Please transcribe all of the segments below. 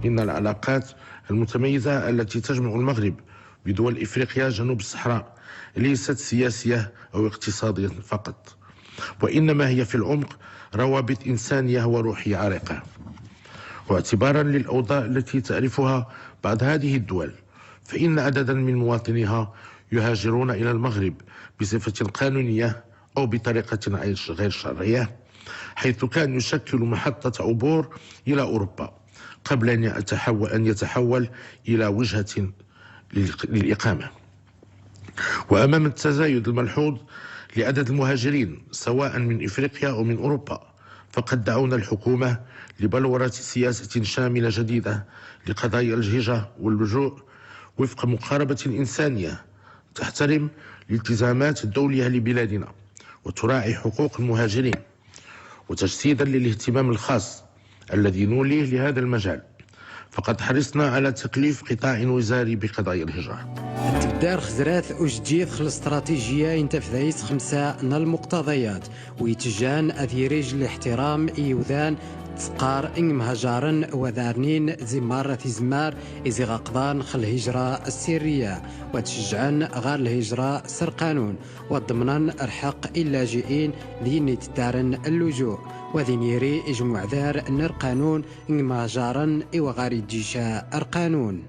إن العلاقات المتميزة التي تجمع المغرب بدول إفريقيا جنوب الصحراء ليست سياسية أو اقتصادية فقط، وإنما هي في العمق روابط إنسانية وروحية عريقة. واعتبارا للأوضاع التي تعرفها بعض هذه الدول، فإن عددا من مواطنيها يهاجرون إلى المغرب بصفة قانونية أو بطريقة غير شرعية، حيث كان يشكل محطة عبور إلى أوروبا قبل أن يتحول إلى وجهة للإقامة. وأمام التزايد الملحوظ لعدد المهاجرين سواء من إفريقيا أو من أوروبا، فقد دعونا الحكومة لبلورة سياسة شاملة جديدة لقضايا الهجرة واللجوء وفق مقاربة إنسانية تحترم الالتزامات الدولية لبلادنا وتراعي حقوق المهاجرين، وتجسيدا للاهتمام الخاص الذي نوليه لهذا المجال. فقد حرصنا على تكليف قطاع وزاري بقضايا الهجرة. تبدار خزرات أجديد الاستراتيجية ينتفذيس 5 من المقتضيات ويتجان أثيريج الاحترام إيوذان تقار إن مهجارن وذارنين زمارة زمار إزي غقضان خل الهجرة السرية وتشجعن غار الهجرة سر قانون وضمنن الحق اللاجئين ذي تدارن اللجوء وذين يري إجمع ذار نر قانون إن مهجارن إوغاري جيشا القانون.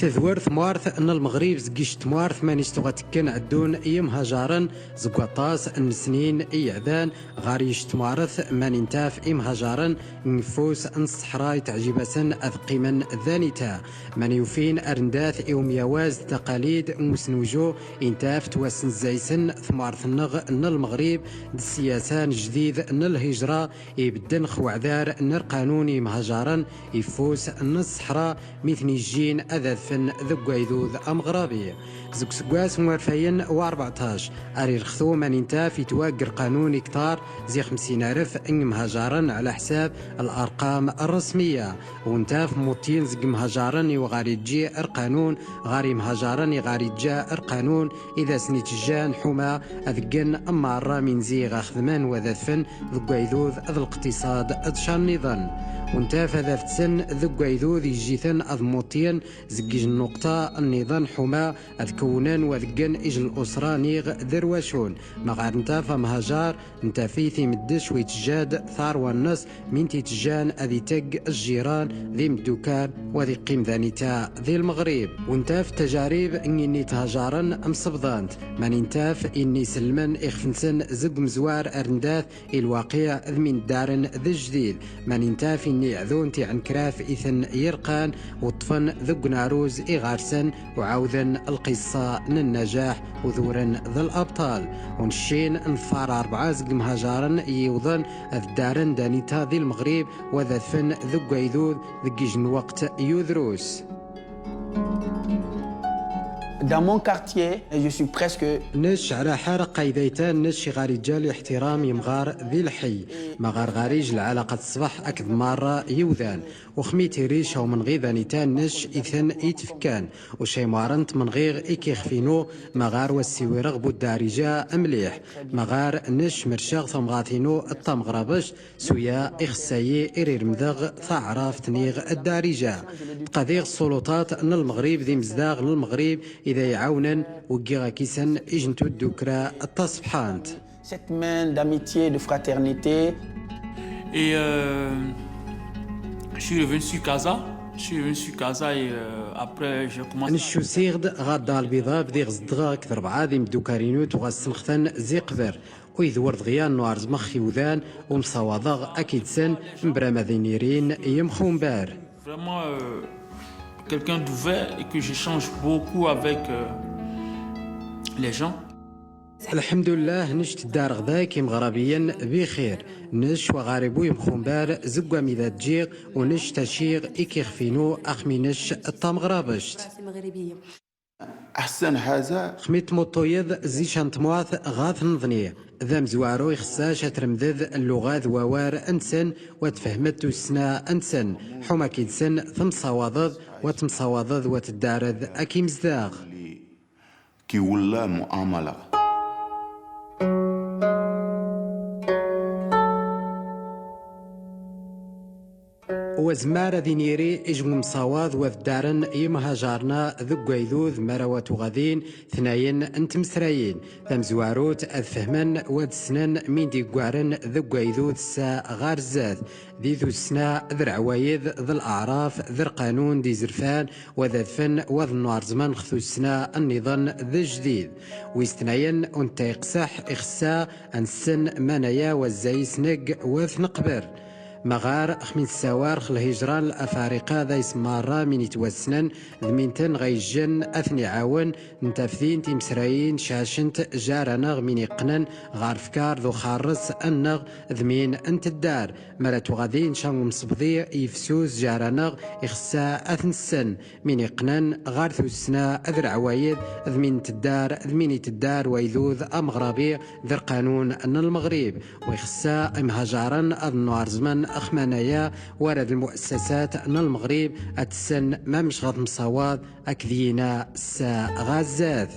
تذورث موارث ان المغرب زكيش تموارث مانيش تغتكن عدون اي مهاجرن زكواطاس السنين اي عذان غاريش تموارث ماني نتاف اي مهاجرن نفوس ان الصحراء تعجبسن اثقيما ذانيتا ماني يوفين ارنداث اي مياواز تقاليد مسنوجو انتاف تواسن زايسن ثمارث النغ ان المغرب السياسان جديد ان الهجره يبدن خوعذار ان القانوني مهاجرن يفوس ان الصحراء مثل الجين اذا فن ذقايذوذ أمغربي زوج سكواس موارفين و14 أري الخثو من انتا في تواقر قانوني كتار زي 50,000 إن مهاجرا على حساب الأرقام الرسمية وانتا في موتين زق مهاجرا وغاري تجي القانون غاري مهاجرا غاري جاء القانون إذا سنيت جان حما أذقن أما الرامين زي غاخذمان وذفن ذقايذوذ ذا الاقتصاد أدشان نظام وانتا فذا فتسن ذقايذوذ يجيثن أذموتين زقيج النقطة النظام حما أذكونان وذقن إجل الأسرة نيغ ذرواشون مغار نتا فمهاجر نتا فيثي مدش ويتجاد ثار والنص من تيتجان أذي تق الجيران ذي مدوكان وذي قيم ذانيتا ذي المغرب وانتا في تجارب إني تهجارن أمصبضانت من انتاف إني سلمن إخفنسن زق مزوار أرنداث الواقع من دارن ذي الجديد من انتاف إني عذون تي عن كراف إثن يرقان وطفن ذق ناروز إغارسن وعوذن القصة للنجاح وذورا ذا الأبطال ونشين نفار 4 زق مهاجرن يوضن الدارن دانيتا ذي المغرب وذا فن ذق يذوذ ذقيجن وقت يوذروس. Dans mon quartier, je suis presque نش على حارق قيديتان نش غاري جالي احترام يمغار ذي الحي مغار غاريج العلاقة الصباح أكد مرة يوذان وخميتي ريش أو من غيذانيتان نش إثن إتفكان وشي مارنت من غير إكيخفينو مغار والسيوي رغبو الدارجة أمليح مغار نش مرشاغ ثمغاثينو الطمغربش سويا إخسايي إرير مذغ ثعراف تنيغ الدارجة قذيغ السلطات أن المغرب ذي مزداغ للمغرب إذا يعاونن وكيغا كيسن إجنتو الدكرة التصبحانت. cette main d'amitié, de fraternité. Et je suis revenu sur Casa. Je suis revenu sur Casa et après j'ai commencé. نشو سيغد غادا البيضاء بدي غزدغا كثر بعادي مدوكارينو تغسنختن زي قبر وإذ ورد غيان نوارز مخي وذان ومصاوضغ أكيد سن مبرا ذينيرين يمخون بار. Vraiment quelqu'un d'ouvert et que j'échange beaucoup avec les gens. الحمد لله نشت الدار غذاك مغربيا بخير نش وغاربو يمخون بار زقوا ميذا تجيغ ونش تشيغ إكيخفينو أخمي نش الطمغرابشت أحسن هذا خميت موطويض زي شانتمواث غاث نظني ذا مزوارو يخساش ترمذذ اللغات ووار أنسن وتفهمت السنا أنسن حما كيدسن ثم صواضض وتمصواضض وتدارذ أكيم زداغ كي ولا معاملة وزمار دينيري إجمم صواض وذدارن يمهاجرنا ذو قيذوذ مروة غادين ثناين انت مسرايين ثمزواروت أذفهمن ودسنن من دي قوارن ذو قيذوذ سا غارزاذ ذي ذو السنا ذر عوايذ ذو الأعراف ذر قانون دي زرفان وذا فن وذ النوارزمان خذو السنا النظام ذي جديد ويستناين انت يقسح إخسا أنسن منايا والزايس نق وذ نقبر مغار خمين السوارخ الهجران الأفارقة ذا يسمارا من يتوسنن ذمينتن غيجن أثني عاون نتفذين تيمسرايين شاشنت جارنغ من يقنن غارفكار ذو خارس أنغ ذمين انت الدار مراتو غادين شام مصبضي يفسوز جارنغ إخسا أثن السن من يقنن غارثو السنا أذر عوايد ذمين تدار ذمين تدار ويذوذ أمغربي ذر قانون أن المغرب ويخسا مهاجرن أذنو عرزمن أخمانايا ورد المؤسسات أن المغرب أتسن ما مش غاد مصواد أكذينا سا غازاذ.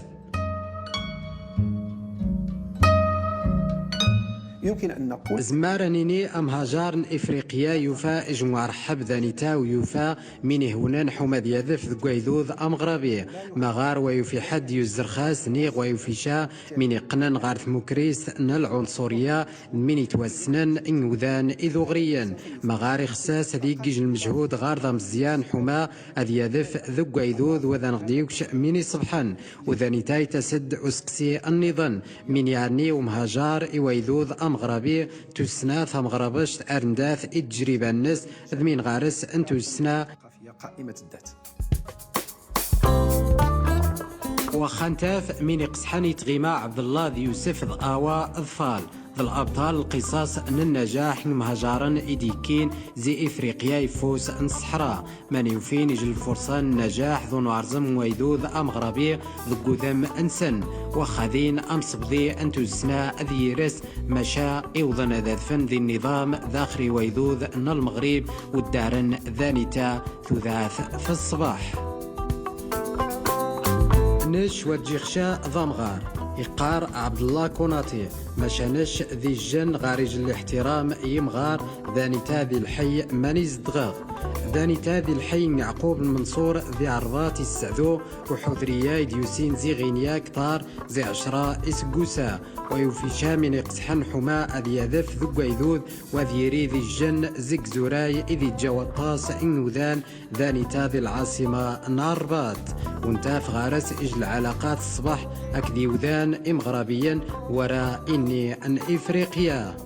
يمكن أن نقول زمارنيني أم هاجارن إفريقيا يوفا إجموار حب ذانيتا ويوفا من هونان حمد يذف ذقويذوذ أم غربي مغار ويوفي حد يزرخاس نيغ ويوفيشا من يقنن غارث مكريس العنصرية من يتوسنن إن وذان إذو غريا مغار إخساس ذي جيج المجهود غارضة مزيان حما أذ يذف ذقويذوذ وذان غديوكش من صبحا وذانيتاي تسد أسقسي النظام من يعني ومهاجار إويذوذ أم مغربي تسنا ثمغربش أرنداث التجربة الناس ذمين غارس أن تسنا قائمة الذات وخنتاف من يقسحني تغيما عبد الله ذي يوسف ذآوا أطفال ذا الأبطال القصاص أن النجاح مهاجرا إديكين زي إفريقيا يفوز أن الصحراء من يوفين يجي الفرصة النجاح ذو نعرزم ويذوذ أم غربي ذو قدام أنسن وخذين أم صبذي أن تزسنا ذي يرس مشا إوضن ذا فن ذي النظام ذاخري ويذوذ أن المغرب والدارن ذانيتا ثلاث في الصباح نش وجيخشا ضمغار إقار عبد الله كوناتي مشانش ذي الجن غارج الاحترام يمغار ذانيتا ذي الحي مانيز دغاغ ذانيتا ذي الحي يعقوب المنصور ذي عرضات السعدو وحضريا ديوسين زي غينيا كتار زي عشرة إسقوسا ويوفيشا من يقسحن حما أذي يذف ذو قيذوذ وذيري ذي الجن زيك زوراي إذي جوطاس إنوذان ذانيتا ذي العاصمة ناربات وانتاف غارس إجل العلاقات الصباح أكذي وذان إمغربيا وراء إني أن إفريقيا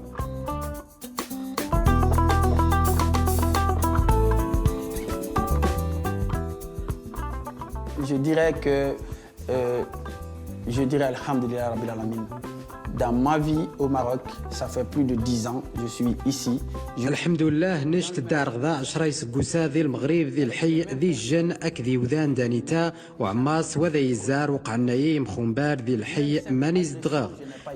Je dirais que je dirais Alhamdulillah Rabbil Alamin. Dans ma vie au Maroc, ça fait plus de 10 ans, je suis ici. الحمد لله نشت الدار غذا 10 يسقوسا ذي المغرب ذي الحي ذي الجن أكذي وذان دانيتا وعماس وذا يزار وقعنايي مخنبار ذي الحي ماني زدغاغ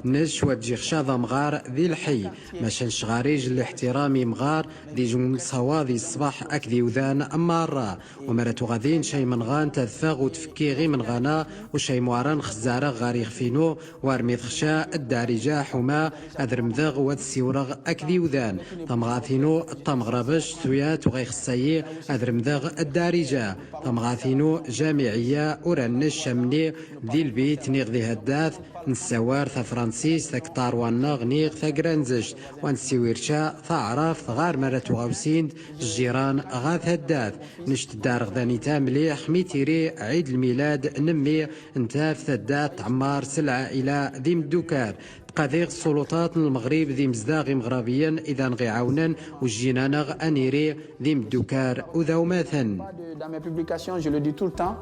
نش وتجي خشاضة مغار ذي الحي ماشان شغاريج الاحترامي مغار ذي جمل صواذي الصباح أكذي وذان أمارا ومراتو غادين شي من غان تذفاغ وتفكي غي من غانا وشي مواران خزارة غاري خفينو وارمي خشا الدارجة حما أذرمذغ وتسيورغ أكذي وذان طمغاثينو الطمغربش تويات وغي خصايي أذرمذغ الدارجة طمغاثينو جامعية أورانش شمني ذي البيت نيغ ذي هداث نسوار ثا فرانسيس ثا كتار وانغ نيغ ثا جرانزش وانسيويرشا ثا عراف غار مراتو غوسيند الجيران غاث هداث نشت الدار غدانيتا مليح ميتيري عيد الميلاد نمي انتاف ثدات عمار سلعة إلى ذي مدوكار قضيق السلطات المغرب ذي مزداغي مغربيا إذا غيعاونن وجينانغ أنيري ذي مدوكار وذو مثلا. Dans mes publications, je le dis tout le temps,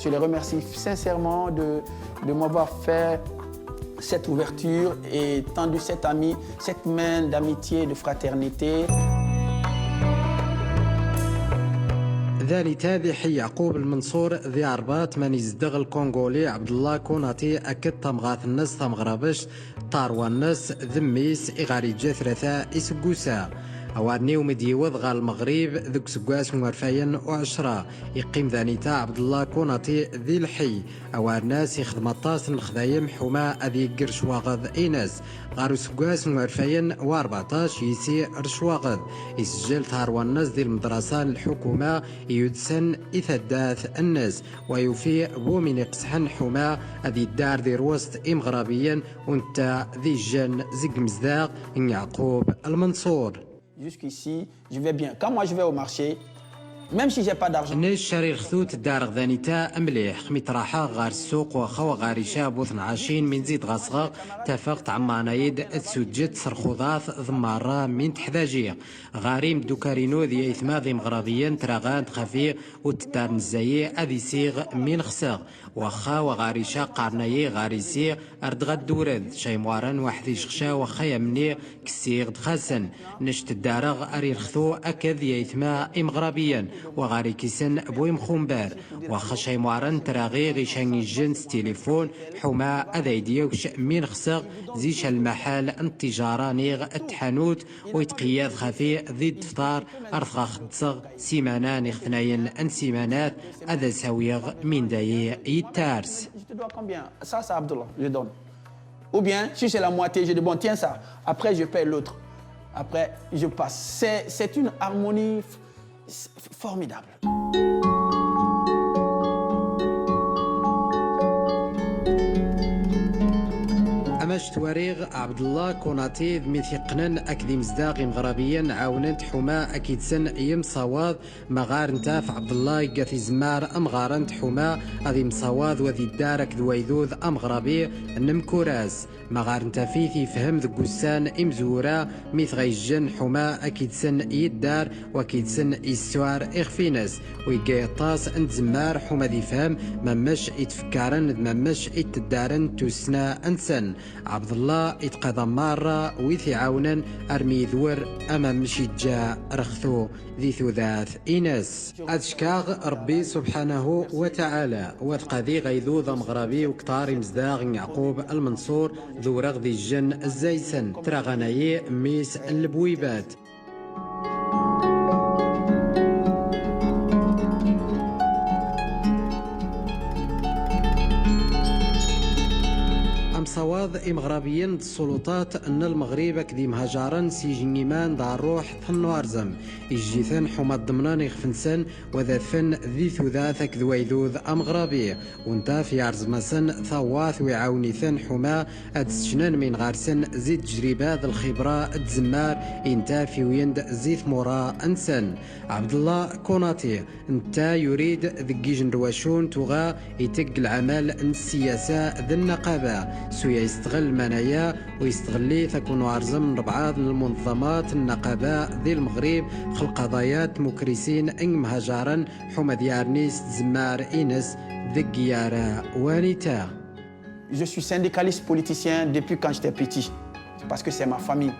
je les remercie sincèrement de m'avoir fait cette ouverture et tendu cette main d'amitié, de fraternité. ذاني تابي حي يعقوب المنصور ذي عربات من يزدغ الكونغولي عبد الله كوناتي أكد طمغاث الناس طمغربش طار والناس ذميس إغاري جثرثا إسقوسا أوارني ومديوض غال المغرب ذوك سكواس موارفاين وعشرة يقيم ذانيتا عبد الله كوناتي ذي الحي أوارناس يخدم الطاس الخدايم حما أذي قرش واغض إيناس غارو سكواس موارفاين و14 يسي رشواغض يسجل ثاروان الناس ديال المدرسة الحكومة يدسن إثداث الناس ويوفي بومن يقصحن حما أذي الدار دير وسط إمغربيا وانت ذي الجن زق مزداق يعقوب المنصور. Jusqu'ici, je vais bien. Quand moi je vais au marché, même si j'ai pas d'argent. نيش شرير خثوت الدار غذانيتا مليح خميت راحة غار السوق وخوا غاري شاب و 12 من زيد غصغا تفقت عمانايد تسجد سرخوضات ضمارة من تحذاجية غاريم دوكارينو ذي اثما ذي مغربيا تراغان خفي وتدار نزايي اذي سيغ من خساغ وخا وغاريشا قارنايي غاريسي اردغد دورد شيموارن وحدي شخشا وخا يمني كسيغ دخاسن نشت الدارغ اري الخثو اكذ يثما امغربيا وغاري كيسن بويم خنبار وخا شيموارن تراغي غيشان الجنس تليفون حما اذايديا وش من خساغ زيش المحل التجارة نيغ التحانوت ويتقياد خفي ذي الدفتار ارثغا خدصغ سيمانان اختناين ان سيمانات اذا ساويغ من داي يتارس. Je te dois combien? Ça, Abdullah, je donne. Ou bien, si c'est la moitié, je dis bon, tiens ça. Après, je paye l'autre. Après, je passe. C'est une harmonie formidable. أماش تواريغ عبد الله كوناتي ميثقنن أكدي مزداغي مغربيا عاونت حما أكيد سن يم صواد مغار نتاف عبد الله قاثي زمار أم غارنت حما أذي مصواد وذي الدارك ذويذوذ أم غربي نمكوراز مغار نتافيثي فهم ذو قسان إمزورا ميث غيجن حما أكيد سن يدار وأكيد سن يسوار إغفينس ويقاي طاس أنت زمار حما ذي فهم ممش يتفكارن ممش يتدارن توسنا أنسن عبد الله يتقضى مرة ويثي عونا أرمي ذور أمام مشي جاء رخثو ذي ثلاث إناس أذشكاغ ربي سبحانه وتعالى والقذي غيذوذ مغربي وكتاري مزداغ يعقوب المنصور ذو رغذي الجن الزيسن تراغناي ميس البويبات. صواد إمغربيا السلطات أن المغرب كذي مهجرا سيجنيمان دار روح ثنوارزم يجيثن حما الضمنان يخفنسن وذا فن ذي ثلاثك ذويذوذ أمغربي وانتا في عرزمسن ثواث ويعاونيثن حما أدسشنن من غارسن زيد جريبات الخبرة الزمار انتا في ويند زيث مورا أنسن عبد الله كوناتي انتا يريد ذكيجن رواشون تغا يتق العمل السياسة ذي النقابة سويا يستغل منايا ويستغلي تكون عرزم ربعاض من المنظمات النقابة ذي المغرب خلق قضايات مكرسين ان مهجرا حما ديارنيس زمار إنس ذكيارا وانيتا. Je suis syndicaliste politicien depuis quand j'étais petit parce que c'est ma famille.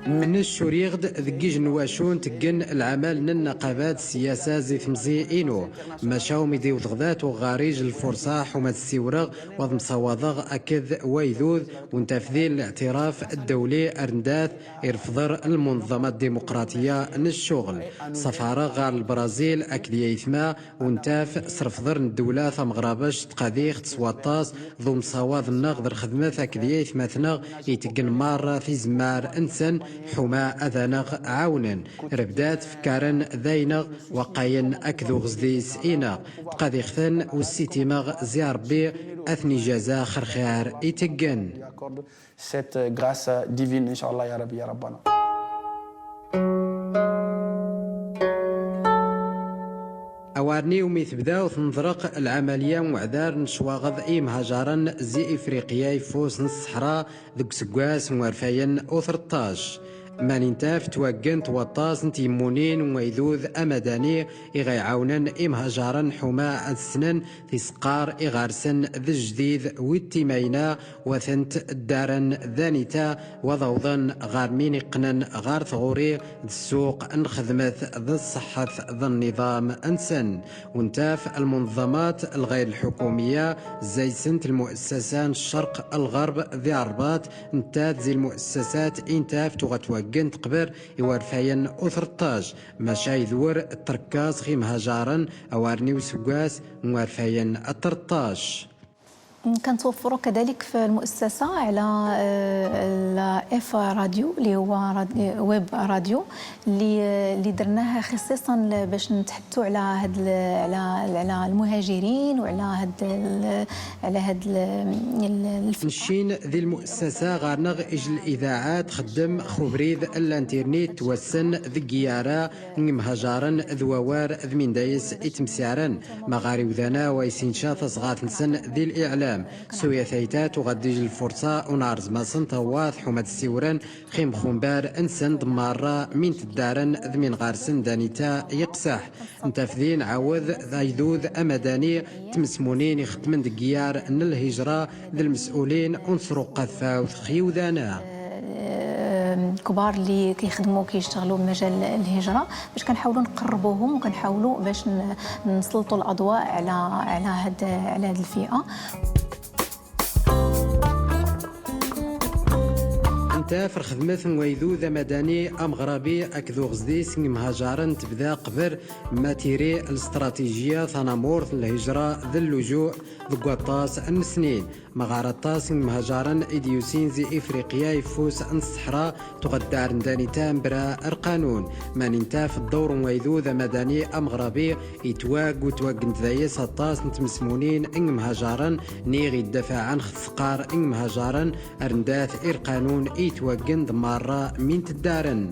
من الشريغد ذكيج نواشون تقن العمل من النقابات السياسة زي ثمزي إينو مشاو ميدي وضغذات وغاريج الفرصة حمد السيورغ وضم صواضغ أكذ ويذوذ وانتفذي الاعتراف الدولي أرنداث يرفضر المنظمة الديمقراطية للشغل سفارة غار البرازيل أكدي يثما وانتاف صرفضر الدولة مغربش تقاديخ تسواطاس ضم صواض النغذر خدمات أكدي يثماثنغ يتقن مرة في زمار انسان حما أذانغ عاونا ربدات فكارن ذينغ وقاين أكذو غزديس إينا تقاديختن والسيتيمغ زيار بي أثني جزا خرخيار إتقن. Cette grâce divine, Inch'Allah, ya Rabbi, ya Rabbana. أوارني وميث بداو تنطرق العملية وعذار نشواغض إيم هجارا زي إفريقيا يفوس الصحراء ذوك سكواس موارفاين أو 13 مانينتاف توقن توطاس نتيمونين ويذوذ أمداني إغيعاونن إمهجارا حما السنن في سقار إغارسن ذي الجديد والتيمينا وثنت الدارن ذانيتا وضوضن غارمين قنن غار ثغوري السوق نخدمت ذا الصحة ذا النظام أنسن وانتاف المنظمات الغير الحكومية زي سنت المؤسسات الشرق الغرب ذي عربات انتات زي المؤسسات انتاف تغتوقن توقنت قبر يوارفاين أثرطاج ماشا يذور التركاز خي مهاجارا أوارني وسقاس موارفاين الترطاج. كنتوفروا كذلك في المؤسسه على اف راديو اللي هو ويب راديو اللي درناه خصيصا باش نتحدثوا على المهاجرين وعلى هاد نشين ذي المؤسسه غارنغ اجل الاذاعات خدم خبريد الانترنت والسن ذي قيارة مهاجرا ذووار ذمين دايس اتمسيارا مغاري وذانا ويسينشا تصغات نسن ذي الاعلام سويا ثيتات وغديج الفرصة ونارز ماسن طواث حمد السيوران خيم خنبار انسن دمارة من تدارن ذمين غارسن دانيتا يقسح نتفذين عوض ذايذوذ امداني تمسمونين يخدمن دقيار ان الهجرة ذي المسؤولين انصروا قذفا خيوذانا كبار اللي كيخدموا كيشتغلوا بمجال الهجره باش كنحاولوا نقربوهم وكنحاولوا باش نسلطوا الاضواء على هذه الفئه. انت في خدمة ويذو ذا مدني مغربي اكذو غزديس مهاجرا تبدا قبر ماتيري الاستراتيجيه ثنامورث الهجره ذا اللجوء ذو قطاس السنين مغارطاس مهاجرا ايديوسين زي افريقيا يفوس ان الصحراء تغدار دانيتا برا القانون ما ننتا في الدور ويذو ذا مدني مغربي يتواق وتواق نتذايس الطاس نتمسمونين ان مهاجرا نيغي الدفاع عن خفقار ان مهاجرا ارنداث القانون يتواقن ضمارة من تدارن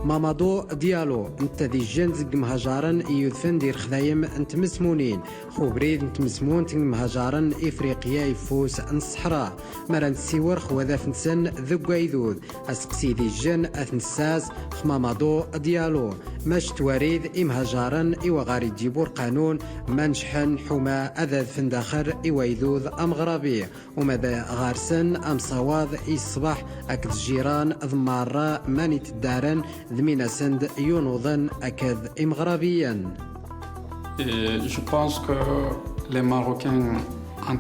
مامادو ديالو انت ذي جنز مهاجرا يدفن دير خذايم انت مسمونين خوبريد انت مسمون مهاجرا افريقيا يفوس ان الصحراء مران السيور خوذا فنسن ذو قايذوذ اسقسي ذي جن اثنساس خمامادو ديالو ماش تواريد مهاجرا ايوغاري جيبور قانون منشحن حما اذا فنداخر ايويذوذ امغربي وماذا غارسن ام صواض الصباح اكد جيران ضمارة ماني تدارن ذمينا سند يونوضن اكد امغربيا. Je pense que les Marocains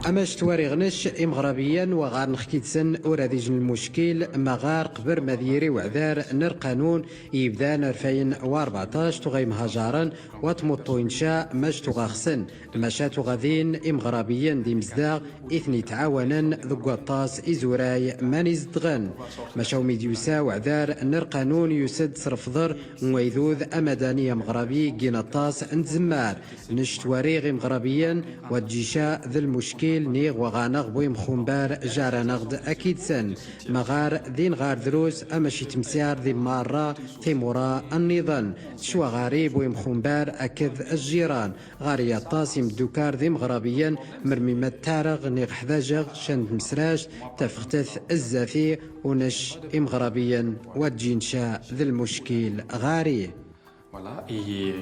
أماش تواريغنش إمغربيا وغار نخكيتسن وراديج المشكل مغار قبر مذيري وعذار نر قانون يبدا نرفين 14 تغي مهاجرا وتمطو إنشاء ماش تغاخسن ماشا تغاذين إمغربيا دي مزداغ إثني تعاونا ذو قطاس إزوراي ماني زدغن ماشاو ميديوسا وعذار نر قانون يسد صرفضر ويذوذ أمدانية مغربي جينطاس انتزمار نش تواريغ إمغربيا وتجيشا ذا المشكل نيغ وغانغ بويم خنبار جارا نغد أكيد سن مغار ذين غار دروس أما شي تمسيار ذي مرة ثمورا النظام شو غاريب ويم خنبار أكد الجيران غاري الطاسم دوكار ذي مغربيا مرمي متارغ نيغ حذاجغ شند مسراج تفختث الزافي ونش إمغربيا وتجينشا ذي المشكل غاري. Voilà, et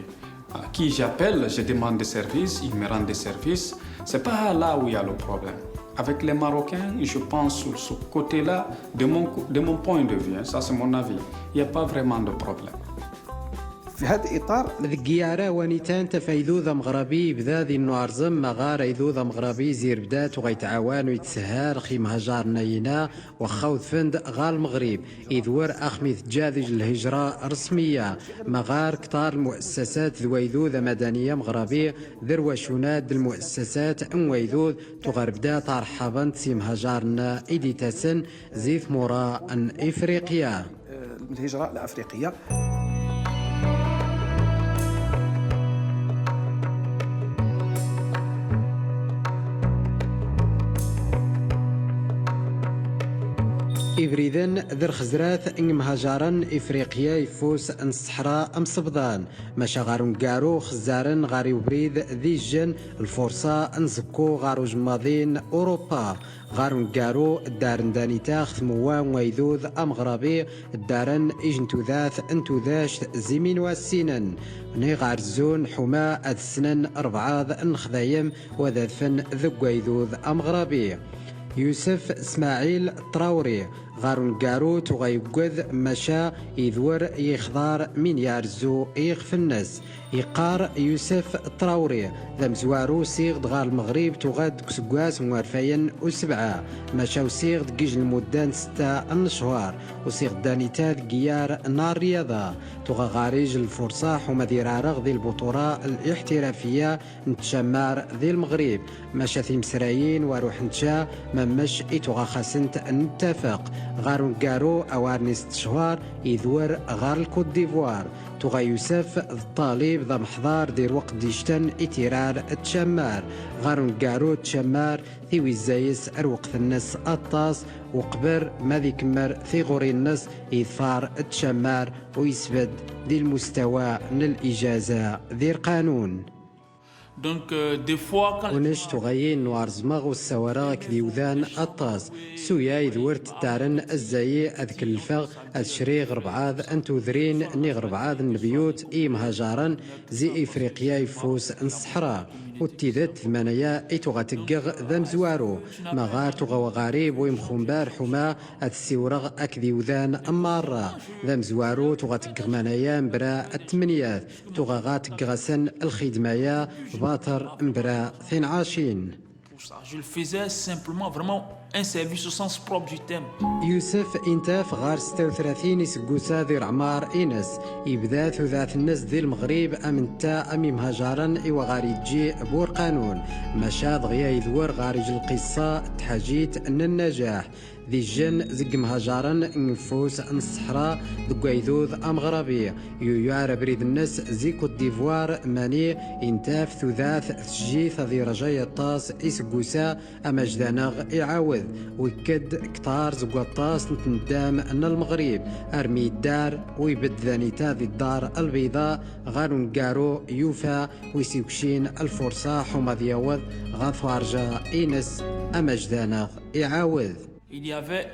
à qui j'appelle, je demande des services, ils me rendent des services. C'est pas là où il y a le problème. Avec les Marocains, je pense sur ce côté-là, de mon point de vue, ça c'est mon avis, il n'y a pas vraiment de problème. في هذا الإطار ذكيارة ونيتان تفايذوذ مغربي بذا ذي النوارزم مغار يذوذ مغربي زير بدات وغيتعاوان ويتسهار خي مهجار نينا وخوذ فند غال المغرب إذور أخميث جاذج الهجرة رسمية مغار كتار المؤسسات ذويذوذ مدنية مغربي ذروشونات المؤسسات ويذوذ تغربدا ترحبا تسي مهجارنا إديتاسن زيث مورا أن إفريقيا الهجرة الأفريقية. إفريدن ذر خزراث إن مهاجرا إفريقيا يفوس أن الصحراء أم صبدان ماشا غارون قارو خزارن غاري وبريد ذي جن الفرصة أنزكو غارو جماضين أوروبا غارون قارو الدارن دانيتا خثموان ويذوذ أم غرابي الدارن إجنتو ذاث أنتو ذاش زمين والسنن ني غارزون حما أذسنن أربعاض أنخذايم وذاثفن ذو ويذوذ أم غرابي يوسف اسماعيل الطراوري غارون قارو تغيقذ مشا يذور يخضار من يارزو يخف الناس يقار يوسف الطراوري ذا مزوارو سيغ غار المغرب تغاد كسكواس موارفين وسبعة مشاو سيغ دقيج المدان 6 شهور وسيغ دانيتا دقيار نار رياضة تغا غاريج الفرصة حما ديرارغ ذي البطولة الاحترافية نتشمار ذي المغرب مشا ثيم سرايين وروح نتشا ممش إتوغا خاسنت نتفق غارون قارو أوارني 6 شهور يذور غار الكوت ديفوار تغا يوسف الطالب ذا محضار دير وقت ديشتن اترار تشمار غارون قارو تشمار ثيوي الزايس اروقت الناس الطاس وقبر ما ذي كمر في غوري الناس يثار تشمار ويسبد دي المستوى للإجازة ذي القانون. Donc, des fois, quand... ونش تغيين نوار زماغ والسوارة كذي وذان الطاس سويا يذورت تارن الزاي أذك الفغ الشري غربعاذ أنتو ذرين ني غربعاذ النبيوت إي مهاجارا زي إفريقيا يفوس الصحراء وتيذات ثمانية إيتو غاتقغ ذا مزوارو مغار تغا غريب ويمخومبار حما السيورغ أكذي وذان أمارة ذا مزوارو تغاتقغ منايا مبرا التمنيات تغا غاتقغسن الخدمايا باطر مبرا 12. Je le faisais simplement, vraiment un service au sens propre du terme. يوسف انتاف غار 36 يسقوسا ذي عمار إنس يبدا ثلاث الناس ذي المغرب أمنتا أمي مهاجرا إوا غاري تجي بور قانون مشا دغيا يذور غارج القصة تحاجيت أن النجاح ذي الجن زق مهاجرا نفوس ان الصحراء دقايذوذ ام غربي يويار بريد الناس زي كوت ديفوار ماني انتاف ثلاث تجيث ذي رجايا الطاس يسقوسا اما جدانغ يعاوذ ويكد كتار زقاطاس نتندام ان المغرب ارمي الدار ويبد ذانيتا ذي الدار البيضاء غارون قارو يوفا ويسيوكشين الفرصة حما دياوذ غاثوارجا إنس اما جدانغ يعاوذ. Il y avait,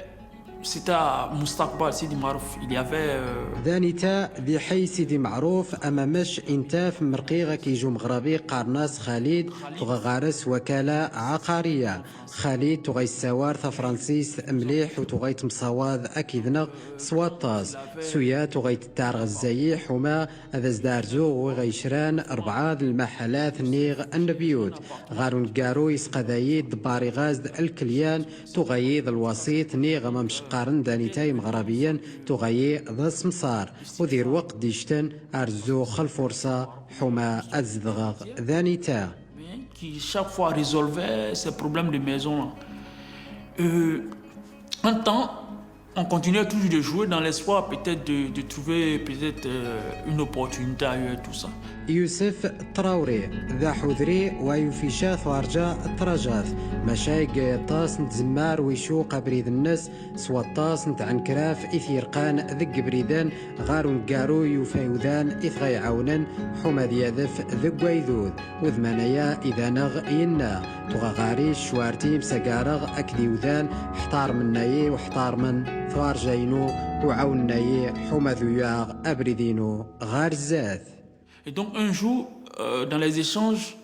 c'était à Moustakbal, Sidi Marouf, il y avait... ذانيتا ذي حي سيدي معروف أما مش إنتاف مرقيغة كيجو مغربي قارناس خالد تغا غارس وكالة عقارية خالد تغا السوار فرانسيس مليح وتغا مصواذ أكيدنا سواطاس سويا تغا تتارغ الزايح وما هذا زدارزو وغيشران 4 المحلات نيغ النبيوت غارون قارو يسقذايد بارغاز الكليان تغيض الوسيط نيغ ممشقارن دانيتاي مغربيا تغيي ذا سمصار ودير وقت ديشتن أرزو خلفورسا حما أزدغغ ذانيتا qui chaque fois résolvait ces problèmes de maison. Un temps, on continuait toujours de jouer dans l'espoir peut-être de trouver peut-être une opportunité ailleurs et tout ça. يوسف الطراوري ذا حذري ويوفيشا ثوارجا الطراجات مشايق طاس نتزمار ويشوق بريد الناس سوا طاس نتعنكراف إثيرقان ذق بريدان غارون قارو يوفايوذان إث غيعاونن حما دياذف ذق ويذوذ وذمانيا إذا نغ ينا تغا غاري شوارتي مساقارغ أكديوذان حطار من نايي وحطار من ثوارجاينو وعاون نايي حما ذياغ أبريدينو غار الزاث. Et donc un jour, dans les échanges,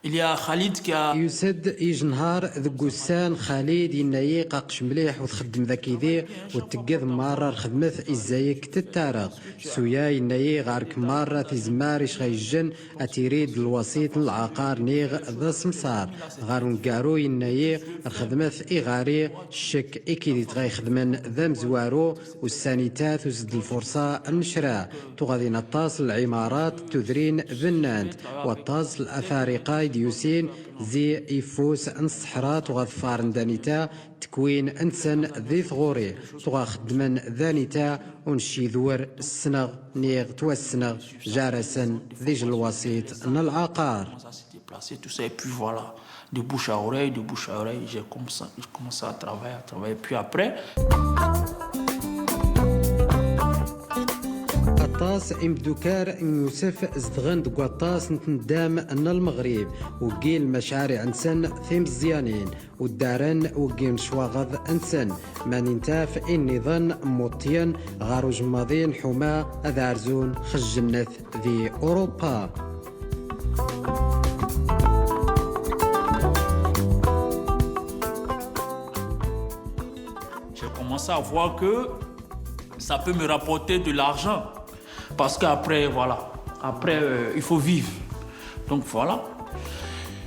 il y a Khalid qui a... يسد يجنهار ذقوسان خالد ينايي قاقش مليح وتخدم ذاكي ذي وتقذ مرة الخدمة إزايك تتارغ سويا ينايي غارك مرة تزمار إش غيجن أتيريد الوسيط العقار نيغ ذا سمسار غارون قارو ينايي الخدمة إغاري الشك إكيدي تغي خدمن ذا مزوارو والسانيتات وزد الفرصة النشرة تغادي نطاس العمارات تذرين ذنانت والطاس الأفارقة ديوسين زي يفوس ان الصحراء تغفار دانيتا تكوين انسان ذي ثغوري تغا خدمن ذانيتا ونشي ذور السنغ نيغ توسنغ جارسن ذي الوسيط ان العقار. Tout ça, et puis voilà, de bouche à oreille, j'ai commencé à travailler. Puis après... طاس امدوكار يوسف زدغن دقواطاس نتندام ان المغرب وقيل مشاريع انسان ثيم الزيانين والدارن وقيم شواغض انسان ما ننتاف النظام موطيا غارو جماضين حما اذارزون خجنث ذي اوروبا. j'ai commencé à voir que ça peut me rapporter de l'argent. Parce qu'après, voilà, il faut vivre. Donc voilà.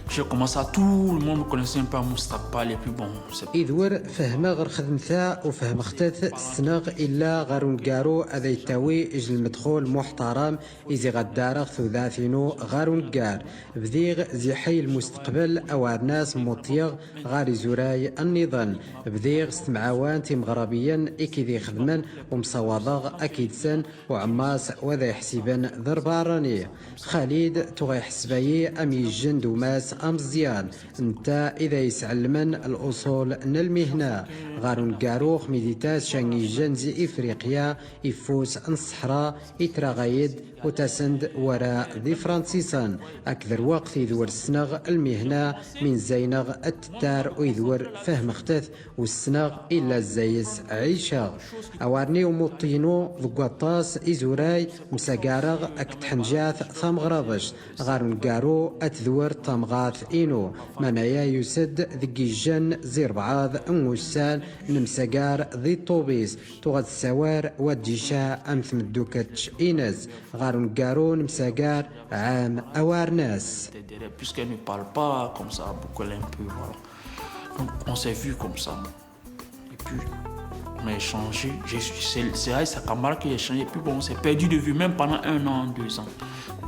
J'ai commencé à tout le monde me connaissait un peu à Moustapha et puis bon. إذور فهم غير خدمتها وفهم اختت السنغ إلا غارون قارو هذا يتاوي إجل المدخول محترم إزي غدارغ ثلاثينو غارون قار بديغ زي حي المستقبل أو الناس مطيغ غاري زوراي النظام بديغ استمعوان تيم غربيا إكي ذي خدمن ومصوضغ أكيد سن وعماس وذا يحسبن ضرباراني خالد تغي حسباي أمي الجند وماس أمزيان انت إذا يسعلمن الأصول ن المهنة غارون قاروخ ميديتاس شانجي جنزي إفريقيا يفوس الصحراء يتراغيد وتسند وراء ذي فرانسيسان أكثر وقت يذور السنغ المهنة من زينغ التتار ويذور فهم اختث والسنغ إلا الزيس عيشة أوارني ومطينو ذقاطاس إزوراي مساقارغ أكتحنجاث ثام غرابش غارون قارو أتذور تامغاث إينو منايا يسد ذقي الجن زير بعض أموسان نمساقار ذي طوبيس تغاد السوار وديشا أمثم الدوكتش إينز غارون قارون مساقار عام أوارناس. Puisqu'elle ne parle pas comme ça, beaucoup un peu, voilà. Donc on s'est vu comme ça. Et puis on a échangé. C'est Aïssa Kamara qui a échangé. Et puis bon, on s'est perdu de vue même pendant 1 an, 2 ans.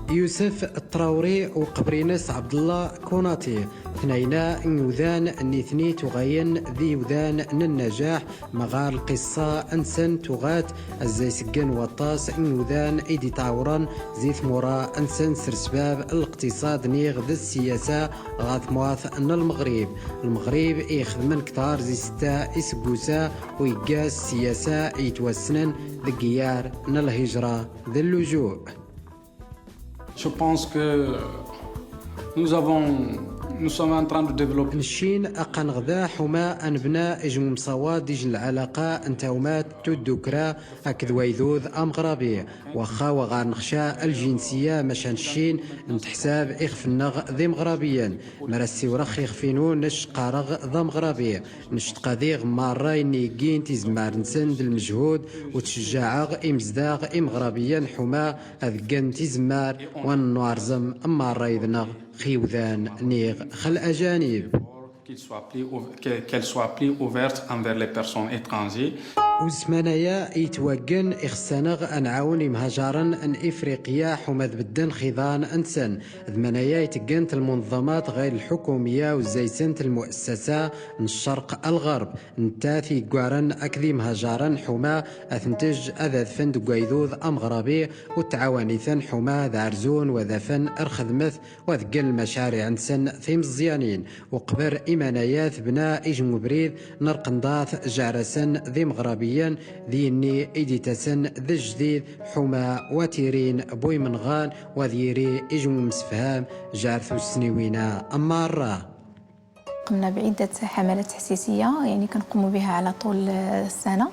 يوسف الطراوري وقبرينس عبد الله كوناتي ثنينا نوذان نيثني تغين ذي وذان النجاح مغار القصة انسن تغات الزي سجن وطاس نوذان ايدي تعوران زيث مورا انسن سرسباب الاقتصاد نيغ ذي السياسة غاث مواث ان المغرب يخدمن كتار زي ستا اسقوسا ويقاس سياسة يتوسنن ذي قيار ن الهجرة ذي اللجوء. Je pense que nous sommes en train de développer. نشين أقن غذا حما أنبنا إجم مصواد ديج العلاقة أنتومات تدكرا أكذ ويذوذ أم غرابي وخا وغار نخشى الجنسية مشان شين نتحساب إخف النغ ذي مغربيا مرسي ورخ يخفينو نش قارغ ذا مغربي نشتقاذيغ مرة نيجين تيزمار نسند المجهود وتشجاعغ إمزداغ إمغربيا حما أذقن تيزمار ونوارزم أما الرايذنغ خيوذان نيغ خل أجانب qu'elle soit plus ouverte envers les personnes étrangères. وزمانايا يتوقن إخسانغ أنعاون مهاجرا أن إفريقيا حمد بدن خضان أنسن ذمانايا يتقنت المنظمات غير الحكومية وزيسنت المؤسسة من الشرق الغرب نتاثي قوارن أكذي مهاجرا حما أثنتج أذا فند قويذوذ أم غربي والتعاونيثن حما ذا عرزون وذا فن أرخدمث وذقن المشاريع أنسن ثيم الزيانين وقبر إيمانايات بناء إجم بريد نرقنضاث جعرسن ذي مغربي ذيني إديتسن ذي جديد حما وتيرين بوي منغان وذيري إجم مسفهام جارثو السنوينا أمارة. قمنا بعدة حملات تحسيسية يعني كنقوموا بها على طول السنة.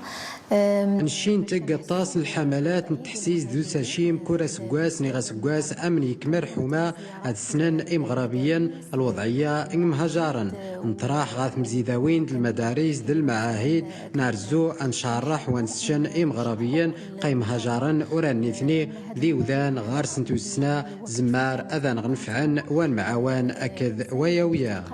نشين تقطاس الحملات نتحسيس ذو ساشيم كورا سقواس نيغا سقواس أمن يكمر حما هاد السنان إمغربيا الوضعية إمهجارا نطراح غاث مزيداوين المدارس دل المعاهد نارزو أنشارح ونسشن إمغربيا قيم هجارا ورانيثني ذي وذان غار سنتو السنة زمار أذان غنفعن وان معاوان أكد وياويا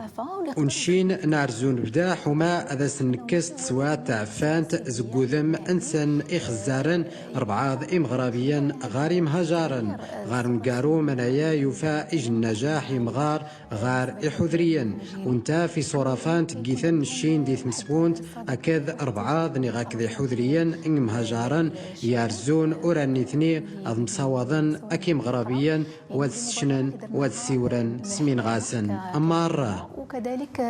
ونشين نارزو نبدا حما أذا سنكست سوات تعفانت زقوذم انسان إخزارن 4 إمغربيا غار مهجارا غار مقارو منايا يوفا إج النجاح يمغار غار إحذريا وانتا في صرفان تقيثن الشين ديث مسبونت أكذ 4 نغاك ذي حذريا إن مهجارا يارزون أورانيثني أذ مصاوضا أكي مغربيا وادسشنن وادسيورا سمين غاسن أمارة. وكذلك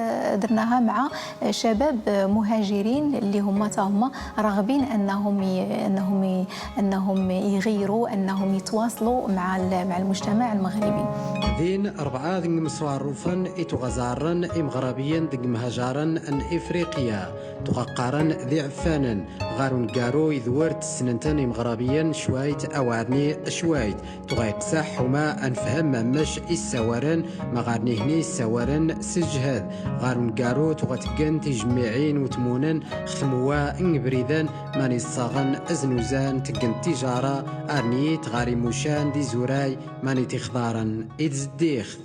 درناها مع شباب مهاجرين اللي هم راغبين انهم يغيروا انهم يتواصلوا مع المجتمع المغربي. ذين 4 ذي مسواروفا يتغزارن إمغربيا ذي مهاجرا أن إفريقيا تغقارن ذي عفانا غارون قارو يذورت سننتن إمغربيا شويت أوارني شويت تغيقسح حما أنفهم مش السوارن مغارني هني السوارن سجهاد غار نقاروت وغتقن تجميعين وتمونن ختموا إن بريدان ماني الصاغن أزنوزان تقن التجارة أرنيت غاري موشان دي زوراي ماني تخضارن إتزديخت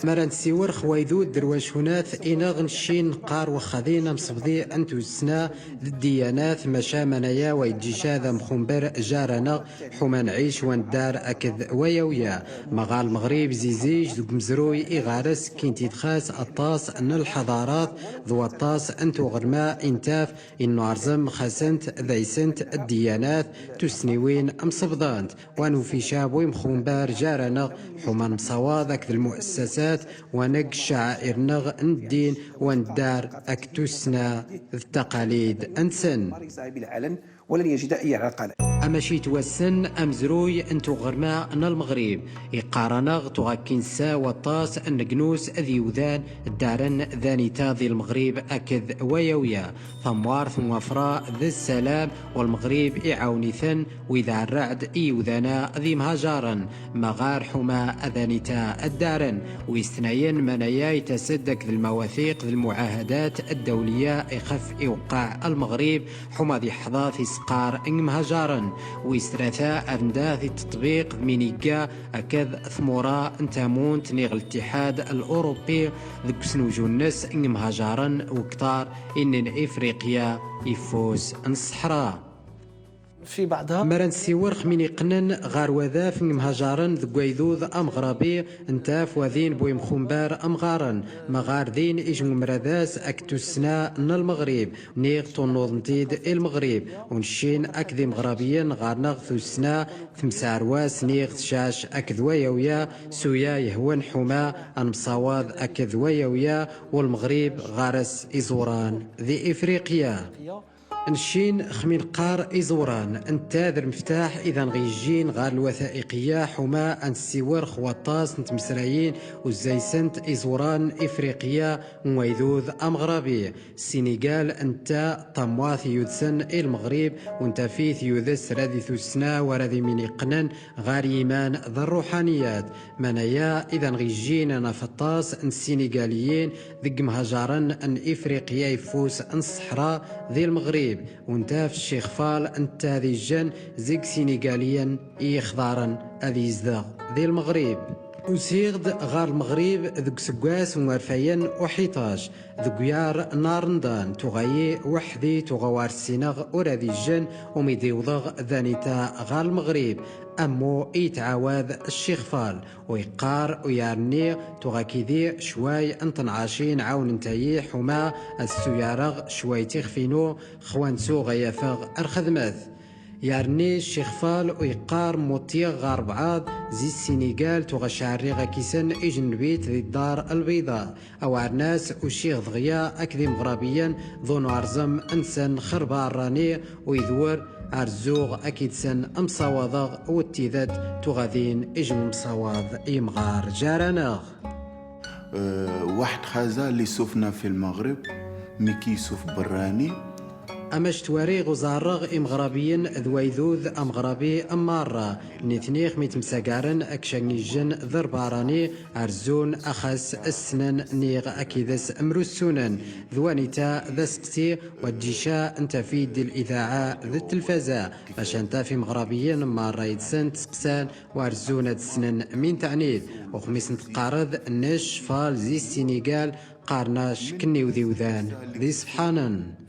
مران سيور خويدو درواش هناث إنا غنشين قار وخذينا مصفدي أنتو السنا الديانات مشا منايا ويجيشا ذا مخنبر جارنا حما نعيش وندار أكذ ويا مغال المغرب زيزيج ذوك مزروي إغارس كين تيدخاس أطاس أن الحضارات ذو أطاس أنتو غرماء إنتاف إنو عرزم خاسنت ذيسنت الديانات تسنيوين مصفدانت وانو في شابوي مخنبر جارنا حما مصواذ أكذ المؤسسات ونق شعائرنا الدين وندار أكتسنا التقاليد أنسن ولن يجد أي عقل. أما شي توسن أمزروي أنتو غرماء المغرب إقارنغ تغاكنسا وطاس النقنوس أذي وذان الدارن ذانيتا ذي المغرب أكذ ويويا ثموار ثم وفراء ذي السلام والمغرب إعاونيثن وإذا الرعد إيوذانا ذي مهاجارا مغار حما أذانيتا الدارن ويستنين منايا يتصدق ذي المواثيق ذي المعاهدات الدولية إخف إوقاع المغرب حما ذي حظاث إسقار إن مهاجارا ويستراثا أرنداث التطبيق مينيكا أكذ ثمورا انتامون تنيغ الاتحاد الأوروبي ذك سنوجو الناس إن مهاجارا وكتار إن إفريقيا يفوز الصحراء في بعضها مران سيور خميني قنن غار وذاف مهاجرن ذكويذوذ أم غرابي انتاف وذين بويم خنبار أم غارن مغار ذين إجمو مراداس أكتوسنا المغرب نيغ طنوض نتيد المغرب ونشين أكذي مغربيا غار نغثو سنا ثمسارواس نيغ شاش أكذويا ويا سويا يهون حما المصاواذ أكذويا ويا والمغرب غارس إزوران ذي إفريقيا نشين خمين قار إزوران انتاذر مفتاح إذا غيجين غار الوثائقية حما أن السيور خواطاس نتمسرايين وزيسنت إزوران إفريقيا ويذوذ أمغربي السنغال انت طمواث يودسن المغرب وانت فيث يودس راذي ثسنا وراذي من يقنن غار يمان ذا الروحانيات منايا إذا غيجين أنا فطاس السنغاليين ذق مهاجرن أن إفريقيا يفوس أن الصحراء ذي المغرب وانتاف الشيخ فال انت ذي الجن زيك سينيغاليا يخضارن اذي يزدغ ذي المغرب وسيغد غار المغرب ذك سكواس ومرفيا وحيطاج ذك يار نارندان تغيي وحدي تغوار السينغ وراذي الجن وميديوضغ ذانيتا غار المغرب أمو يتعاوذ الشيخ فال ويقار ويارني تغاكيدي شواي انتنعاشين عاون انتايي حما السيارغ شواي تخفينو خوانسو غيافغ الخدمات يارني الشيخ فال ويقار موتيغ غار بعض زي السنغال تغشعري غاكيسن اجنبيت ذي الدار البيضاء او عرناس وشيخ ضغيا اكذي مغربيا ظن عرزم انسان خربار راني ويذور عرزوغ أكيد سن أمصاوضغ والتيذات تغاذين إجم مصاوض إمغار جارناغ واحد خازا اللي سوفنا في المغرب ميكي سوف براني أمش تواري غزارغ إمغربيين ذويذوذ أمغربي أمارة نثنيخ ميتمساقارن أكشانيجن ذرباراني عرزون أخس السنن نيغ أكيدس أمروسونن ذوانيتا ذا سقسي والجيشا انت في دي الإذاعة ذا التلفزة باش انت في مغربيين مارة يدسن تسقسان وعرزون السنن من تعنيد وخميس نتقارض نش فال زي السنغال قارناش كني وذي وذان ذي سبحانن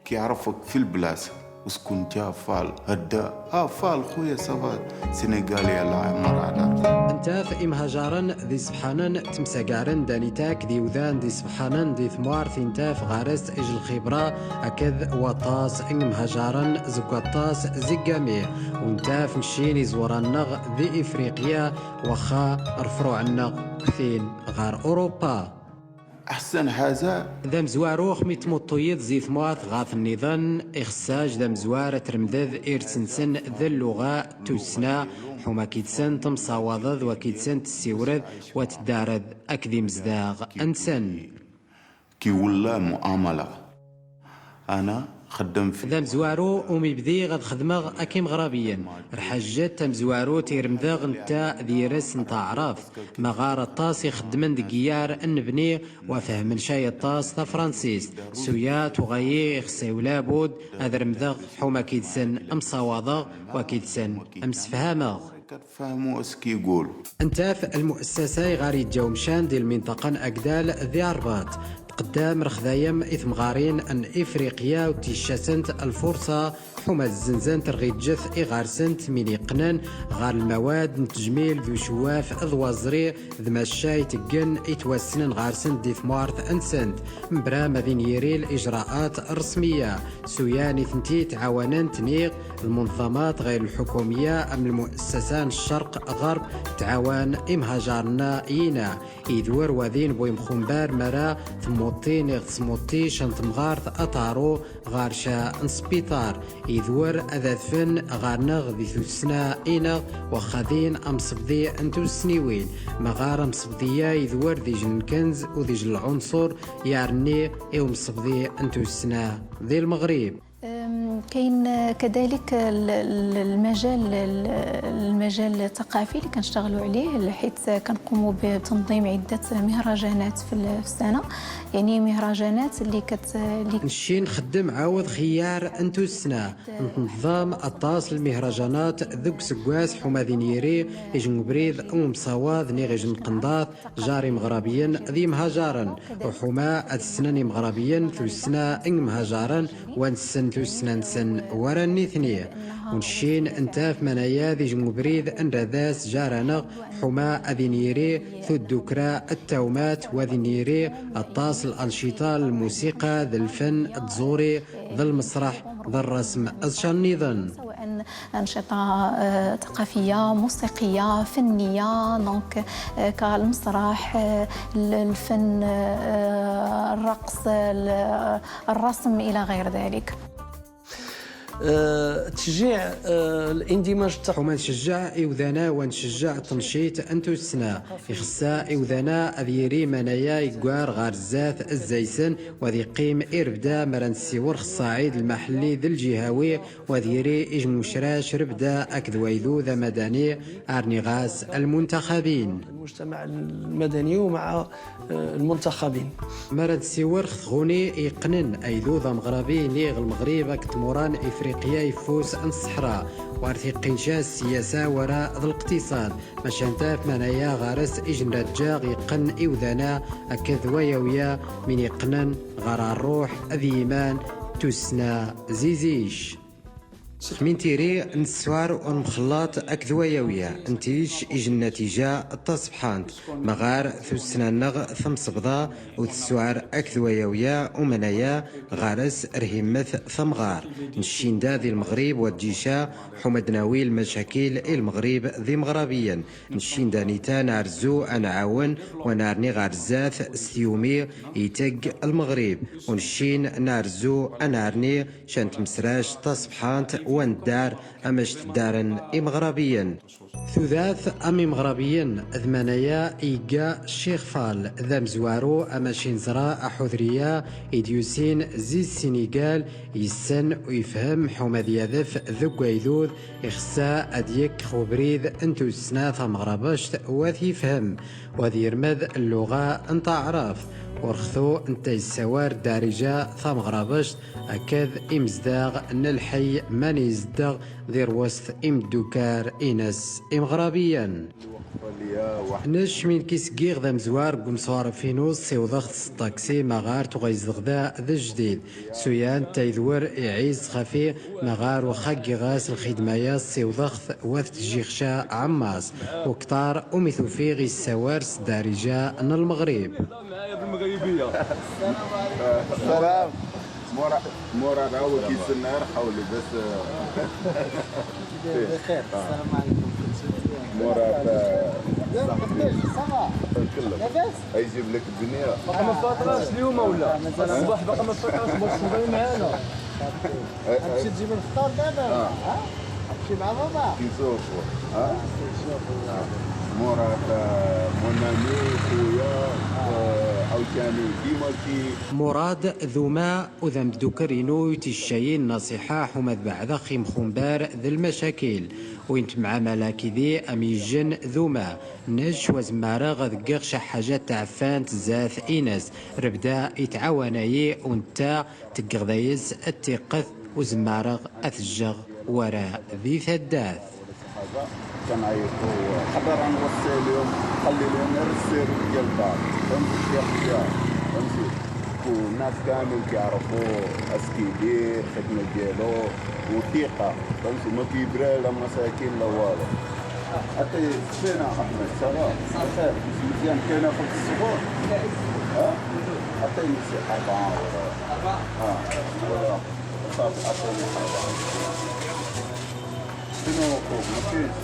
كيعرفك في البلاصة وسكون جا فال هدا فال خويا صفات سنغالي الله عمر على انت في امهاجارن ذي سبحانن تمساقارن دانيتاك ذي وذان ذي سبحانن ذي ثمار ثينتا في غارس اج الخبرة اكذ وطاس ان مهاجارن زقاطاس زقامي وانتا في مشيني زورانغ ذي افريقيا وخا رفرو عنا كثين غار اوروبا أحسن حاجة ذا مزواروخ ميتمطيض زي ثماث غاث النظام إخساج ذا مزوار ترمذذ إرسنسن ذا اللغة تسنا حما كيتسن تمصاوضذ وكيتسن تسيورذ وتدارذ أكذي مزداغ أنسن كي ولا معاملة أنا خدم في ذا مزوارو وميبدي غاد خدمة أكي مغربيا رحاجات تمزوارو تيرمداغ نتا ديرس نتا عراف مغار الطاس يخدمن دقيار النبني وفهم شاي الطاس تا فرانسيس سويات وغيي خسيو لابود هذا رمداغ حوما كيدسن أمصاواضغ وكيدسن أمسفهامغ فهموا اسكي يقول انتاف المؤسسة غاري جاومشان ديال المنطقة أكدال ذي عربات قدام رخذايم إثم غارين أن إفريقيا وتيشاسنت الفرصة حما الزنزان ترغيد جث إغارسنت من يقنن غار المواد نتجميل ذو شواف أذوازري ذما الشاي تقن إتوسنن غارسنت دي ثمارت أنسنت مبرا مذين يري الإجراءات الرسمية سوياني ثنتي تعاونن تنيغ المنظمات غير الحكومية أم المؤسسان الشرق غرب تعاون إمهاجرنا إينا إذور وذين بويم خنبار مرا ثموطين يغتسموطي شنتمغارث أطارو غارشا نسبيطار إذور أذاثفن غارنغ ذي ثوسنا إينا وخاذين أمصبذي أنتو السنيوين مغار أمصبذية إذور ذي جنكنز وذي جل العنصر يارني إيو مصبذي أنتو السنا ذي المغرب. كاين كذلك المجال الثقافي اللي كنشتغلوا عليه حيث كنقوموا بتنظيم عده مهرجانات في السنه يعني مهرجانات اللي نشي نخدم عاود خيار انتو السنه نظام الطاس المهرجانات ذوك سكواس حما ذينيري يجن بريد مصواذ نيغيجن قنضاط جاري مغربيا ذي مهاجرا وحما السناني مغربيا ثلث السنه ان مهاجرا ونسن ثلث السنه نسن وراني ثنيه ونشين انتاف منايا ذي جمبريد ان رذاس جارنا حما اذينيري ثو الدكرا التومات وذينيري الطاس الانشطه الموسيقى ذا الفن التزوري ذا المسرح ذا الرسم الشنيضن سواء انشطه ثقافيه موسيقيه فنيه دونك كالمسرح الفن الرقص الرسم الى غير ذلك. تشجيع الاندماج حما نشجع إوذانا ونشجع تنشيط أنتو السنة يخصا إوذانا أذيري منايا يقوار غار الزات الزيسن وذي قيم إربدا مران السيور الصعيد المحلي ذي الجهوي وذيري إجمو شراش ربدا أكذويذو ذا مدني أرني غاز المنتخبين المجتمع المدني ومع المنتخبين مران السيور خذغوني يقنن أيذو ذا مغربي نيغ المغرب أكتموران إفريقيا يفوز عن الصحراء وارثي قنشا السياسة وراء ذا الاقتصاد مشانتاف منايا غارس إجن رجاغ يقن إوذانا أكذ ويويا من يقنن غرا الروح أذيمان تسنا زيزيش من تيري نسوار ونمخلط أكذويوية انتيش إجن النتيجة التصبحانت مغار ثسنا النغ ثم صبضا وتسوار أكذويوية ومنايا غارس رهمث ثمغار نشين دا ذي المغرب والجيشة حمدناوي المشاكل المغرب ذي مغربيا نشين دا نيتا نارزو أنعاون ونارني غارزاث سيومي يتق المغرب ونشين نارزو أنارني شانت مسراش تصبحانت واندار أمشت دارن إمغربيا ثلاث أمي مغربيا ذمانيا إيقا الشيخ فال ذا مزوارو أماشين زراء أحذريا إديوسين زي السنغال يسن ويفهم حمد يذف ذو قيذوذ إخساء أديك خبريذ انتو السناث مغربشت وذي فهم وذي يرمذ اللغة انت عراف ورخثو انت السوار دارجة ثم غرابشت أكذ إمزداغ نلحي من يزدغ ذي روست إمدوكار إنس إمغربيا نش من كيس كيغ ذا مزوار بمصوار فينوس سيوضغط الطاكسي مغار تغيزغ ذا جديد سويان تايذور يعيز خفي مغار وخاقي غاس الخدمايا سيوضغط وث تجيخشا عماس وكتار ومثو في غي السوارس دارجة من المغرب السلام مورا راهو كيسنا حولي بس بخير السلام عليكم مورا لاباس يجيب لك الدنيا باقا ما فاطراش اليوم ولا الصباح باقا ما فاطراش باش تبغي معانا غتمشي تجيب الفطار دابا كيشوفوا مراد منامي خويا عاوتاني ديما مراد ذوما وذم دوكرينو تيشاين نصيحة حمد بعد خيم خنبار ذي المشاكل وينت مع ملاكي ذي أميجن ذوما نج وزمارة غذقغ حاجات تعفان تزاث إيناس ربدا يتعاوناي ونتا تقغذايز التقث وزمارة أثجغ وراء ذي ثداث كان عيطوا حضر عن وصي اليوم خلي لهم نرسل ديال بعض فهمت الشيخ فهمتي والناس كامل كيعرفوا اسكيدير الخدمه ديالو وثيقه فهمتي ما كيبرا لا مساكين لا والو حتى فينا احمد سوا بخير مزيان كاينه في الصبور حتى يمشي 4 صافي عطيني شنو ما كاينش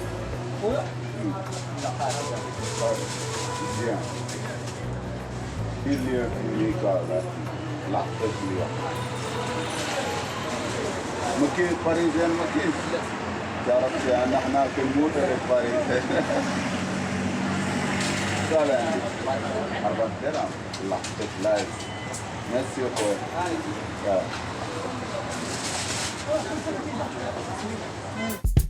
مزيان دير لي ميكا لحظة لي ما كاين باريزيان ما كاينش تعرف يعني احنا كنموت في باريس سهلة عندي 4 درهم لحظة لايف ميرسي خويا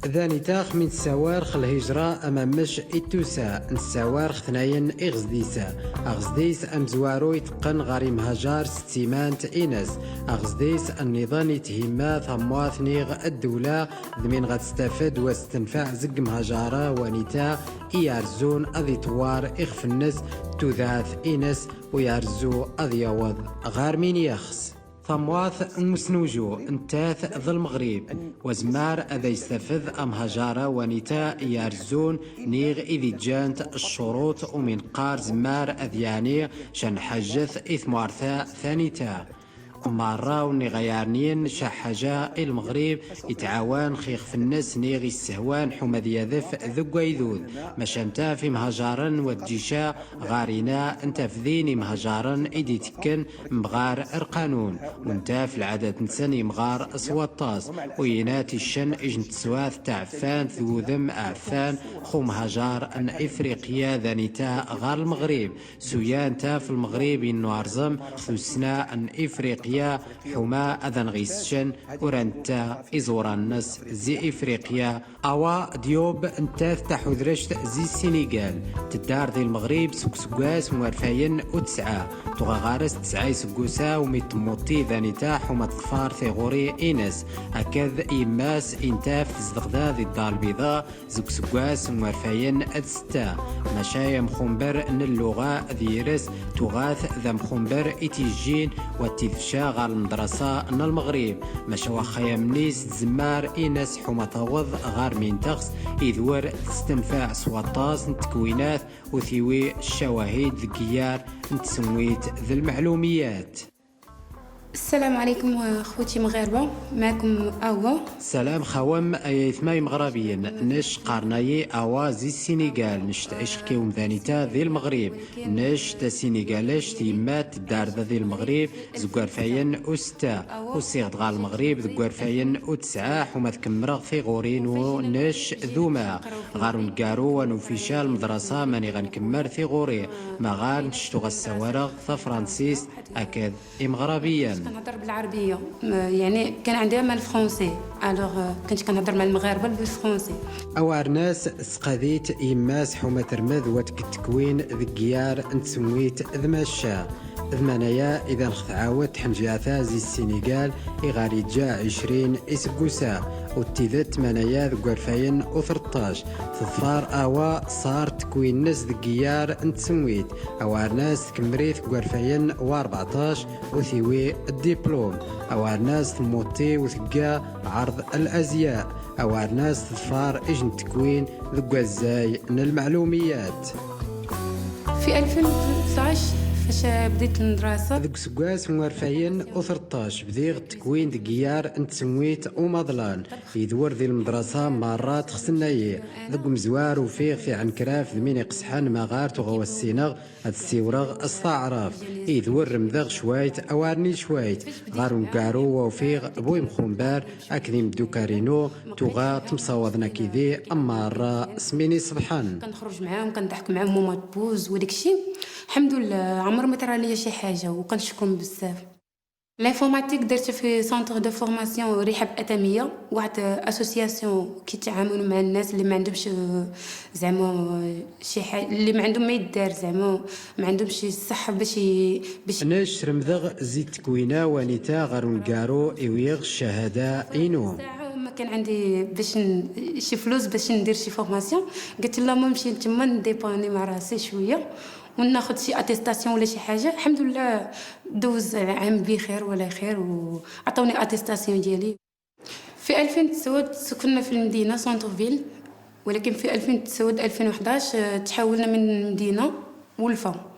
ذاني تاخ من السوارخ الهجرة أمامش إتوسا السوارخ ثناين إغزديسا أغزديس أمزوارو يتقن غاري مهجار ستيمانت إيناس أغزديس النظام يتهما ثمواث نيغ الدولة ذمين غتستفاد واستنفع زق مهجارة ونتا إيارزون أذي طوار إخف الناس تذاث إيناس ويارزو أذي يوض غار مين يخص ثمواث مسنوجو انتاث ذا المغرب وزمار اذا يستفذ ام هجارة ونتا يارزون نيغ اذي جانت الشروط ومن قار زمار اذياني شن حجث اثمارثا ثانيتا مرة ونغيارنين شحجة المغرب يتعاون خيخ في الناس نيغي السهوان حمد يذف ذو يذوذ مشانتا في مهجارا والجيشا غارينا انت في ذيني مهجارا ايدي تكن مغار القانون وانتا في العادة نساني مغار اسواطاس ويناتي الشن اجن تسواث تعفان ذوذم اعفان خو مهجار ان افريقيا ذانيتا غار المغرب سويان تا في المغرب النوارزم خصوصنا ان افريقيا حما أذن غيسشن ورانتا إزورا الناس زي إفريقيا أوا ديوب انتا فتحو درشت زي السنغال تدار ذي المغرب سكسكواس موارفاين وتسعة تغاغارس تسعي سكوسا وميتموتي ذانيتا حما تطفار ثيغوري إينس أكذ إيماس انتا في زدغدا ذي الدار البيضاء سكسكواس موارفاين أدستا مشايا مخنبر ان اللغة ذيرس تغاث ذا مخنبر إتيجين وتفشا غار المدرسة ان المغرب مشاوا خيامنيس تزمار إيناس حما توض غار مين تغس إذور تستنفع سواطاس نتكوينات وثيوي الشواهد ذكيار نتسويت ذي المعلوميات. السلام عليكم اخوتي مغاربه، معكم اوا. سلام خوام ايثماي مغربيين نش قارناي اوا زي السنغال نش تعيش كيوم ذانيتا ذي المغرب نش تا سنغالاش تيمات دار ذي المغرب زكوار فاين أستا وسيغد غال المغرب زكوار فاين أتسعة حما تكمرغ في غورين ونش ذوما غارو نكارو ونوفيشا المدرسة ماني غنكمر في غوري ما غار نشتو غالسوارغ ثا فرانسيس أكاد مغربيا كنهضر بالعربيه، يعني كان عندي مع الفرونسي، الوغ كنت كنهضر مع المغاربه بالفرونسي. اوار ناس سقاديت يماس حومه ترمذ وتكتكوين ذكيار نتسويت ذماشا ذمانايا اذا تعاود حنجاثا زي السنغال يغاري جا 20 اسكوسا وتيذت منايا ذكوارفاين و13 تظفار اوا صار تكوين ناس ذكيار نتسويت اوار ناس تكمريت ذكوارفاين و14 وثيوي الدبلوم اوار ناس تموتي وثقا عرض الازياء اوار ناس تظفار اجن تكوين ذكوازاي من المعلوميات. في 2019 فاش بديت المدرسه ذوك سكاس 2013 بديغ التكوين دكيار نتسميت ومضلان يدور ذي المدرسة مرات خصنايي ذوك مزوار وفيغ في عنكراف ذمين يقسحان مغار تغوى السينغ هاد السيورغ استعراف يدور رمذغ شويت اوارني شويت غار نكارو وفيغ بوي مخومبار اكذي مدوكارينو توغا تمصاوضنا كيدي امار سميني صبحان كنخرج معاهم كنضحك معاهم وما تبوز وداك الشيء الحمد لله عمر ما طرا ليا شي حاجه وكنشكرهم بزاف. لانفورماتيك درت في سونتر دو فورماسيون رحاب اتميه واحد اسوسياسيون كيتعاملوا مع الناس اللي ما عندهمش زعما شي حاجه اللي ما عندهم ما يدار زعما ما عندهمش الصحه باش ناش رمذغ زيد تكوينه ونيتا غير نكارو ايويغ الشهاده اينو ما كان عندي باش شي فلوس باش ندير شي فورماسيون قلت لهم نمشي تما نديبوني مع راسي شويه وناخذ شي اتيستاسيون ولا شي حاجه. الحمد لله دوز عام بخير ولا خير وعطوني اتيستاسيون ديالي. في 2009 سكننا في المدينه سونتر فيل ولكن في 2009 2011 تحولنا من المدينه ولفا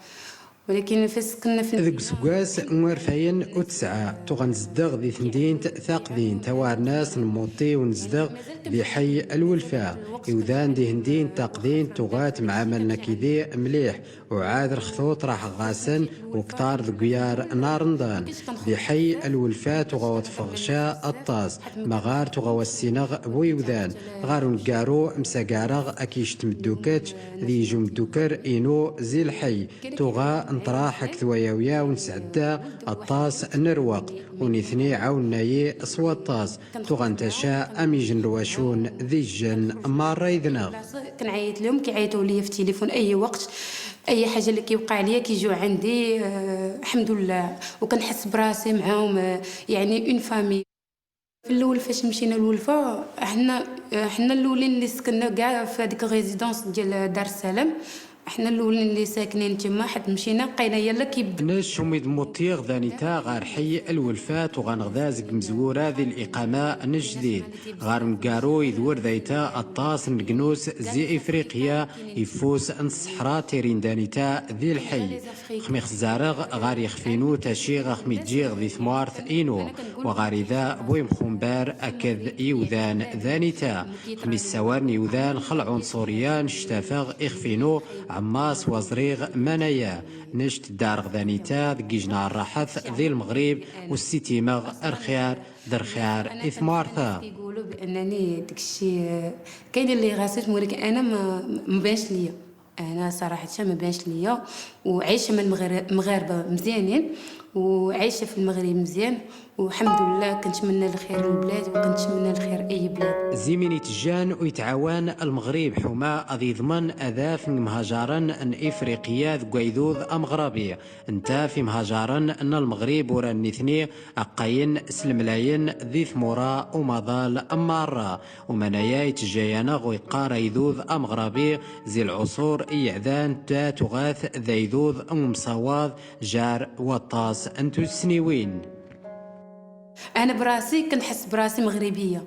ولكن فاش كنا في ذوك سكاس 2009 تغنزدغ ذي ثندين ثاقدين توار ناس نموطي ونزدغ ذي حي الولفاء يوذان ذي هندين تاقدين تغات معاملنا كيدي مليح وعاد الخطوط راح غاسن وكتار ذقيار نار نضان ذي حي الولفاء تغوت فغشاء الطاس مغار تغوى السينغ بويوذان غارو نقارو مساقارغ اكيش تمدوكاتش ذي يجو مدوكر اينو زي الحي تغا نطراح كثوياويا ونسعدا الطاس نروق ونثني عاوناي صوى الطاس تغنتشا اميجن رواشون ذي الجن مارا يذنغ كنعيط لهم كيعيطوا لي في التليفون اي وقت اي حاجه اللي كيوقع ليا كيجيو عندي الحمد لله وكنحس براسي معاهم يعني اون فامي. في الاول فاش مشينا لولفا حنا الاولين اللي سكننا كاع في هذيك الريزيدونس ديال دار السلام احنا الاولين اللي ساكنين تما حد مشينا لقينا يلا كيبدا ناش شوميد موطيغ ذانيتا غار حي الولفات وغنغذازك مزوره ذي الاقامه نجديد غار مكارو يدور ذيتا الطاس نقنوس زي افريقيا يفوس ان الصحراء تيرين دانيتا ذي الحي خميخ زارغ غار يخفينو تاشيغ خميتجيغ ذي ثمارث اينو وغار ذا بوي مخومبار اكد يوذان ذانيتا خميس سوارن يوذان خلعون صوريان شتافغ اخفينو عماس وزريغ منايا نشت دار غذانيتا دقيجنا الراحث ذي المغرب والسيتيمغ ارخيار درخيار اثمارثا كيقولوا بانني داكشي كاين اللي غاسيت ولكن انا ما بانش ليا انا صراحه ما بانش ليا وعايشه مع المغاربه مزيانين وعايشه في المغرب مزيان والحمد لله كنتمنى الخير للبلاد وكنتمنى الخير اي بلاد. زيميني تجان ويتعاون المغرب حما اذي ضمن اذاف مهاجرن ان افريقيا ذقيذوذ مغربي انت في مهاجرن ان المغرب ورا اثني اقاين سلملاين ذي ثمورا ومظال امارا ومنايا يتجايانا ويقار يذوذ مغربي زي العصور يعذان تا تغاث ذيذوذ مصواض جار وطاس انتو السنيوين. انا براسي كنحس براسي مغربيه